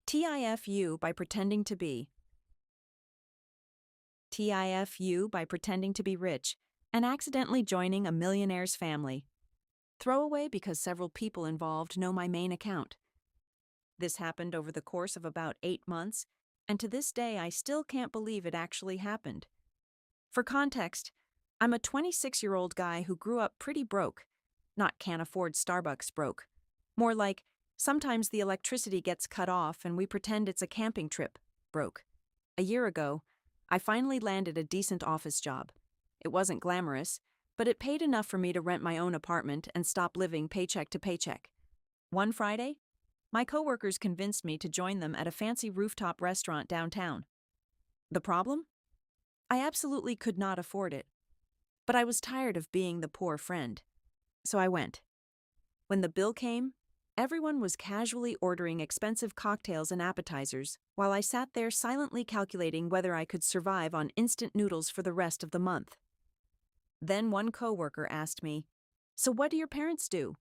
TIFU by pretending to be. TIFU by pretending to be rich and accidentally joining a millionaire's family. Throwaway because several people involved know my main account. This happened over the course of about 8 months, and to this day I still can't believe it actually happened. For context, I'm a 26-year-old guy who grew up pretty broke. Not can't afford Starbucks broke. More like, sometimes the electricity gets cut off and we pretend it's a camping trip broke. A year ago, I finally landed a decent office job. It wasn't glamorous, but it paid enough for me to rent my own apartment and stop living paycheck to paycheck. One Friday, my coworkers convinced me to join them at a fancy rooftop restaurant downtown. The problem? I absolutely could not afford it. But I was tired of being the poor friend. So I went. When the bill came, everyone was casually ordering expensive cocktails and appetizers while I sat there silently calculating whether I could survive on instant noodles for the rest of the month. Then one coworker asked me, "So what do your parents do?"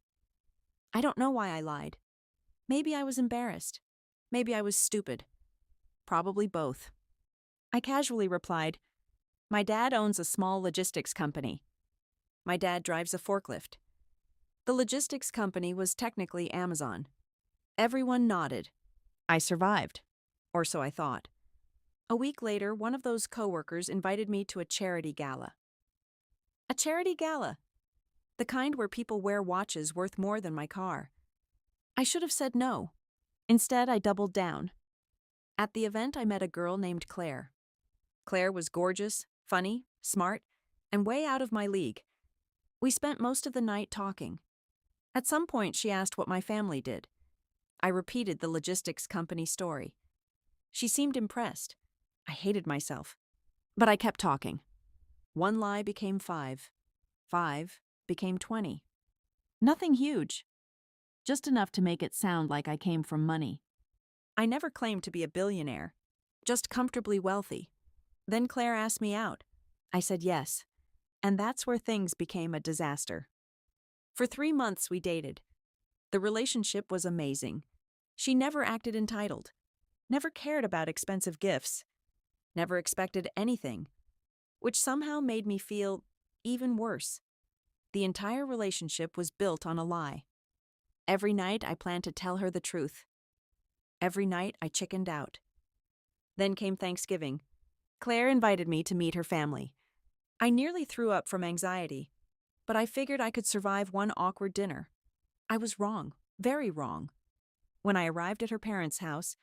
I don't know why I lied. Maybe I was embarrassed. Maybe I was stupid. Probably both. I casually replied, "My dad owns a small logistics company. My dad drives a forklift." The logistics company was technically Amazon. Everyone nodded. I survived. Or so I thought. A week later, one of those coworkers invited me to a charity gala. A charity gala. The kind where people wear watches worth more than my car. I should have said no. Instead, I doubled down. At the event, I met a girl named Claire. Claire was gorgeous, funny, smart, and way out of my league. We spent most of the night talking. At some point, she asked what my family did. I repeated the logistics company story. She seemed impressed. I hated myself. But I kept talking. One lie became 5. 5 became 20. Nothing huge. Just enough to make it sound like I came from money. I never claimed to be a billionaire, just comfortably wealthy. Then Claire asked me out. I said yes. And that's where things became a disaster. For 3 months we dated. The relationship was amazing. She never acted entitled, never cared about expensive gifts, never expected anything, which somehow made me feel even worse. The entire relationship was built on a lie. Every night I planned to tell her the truth. Every night I chickened out. Then came Thanksgiving. Claire invited me to meet her family. I nearly threw up from anxiety, but I figured I could survive one awkward dinner. I was wrong, very wrong. When I arrived at her parents' house,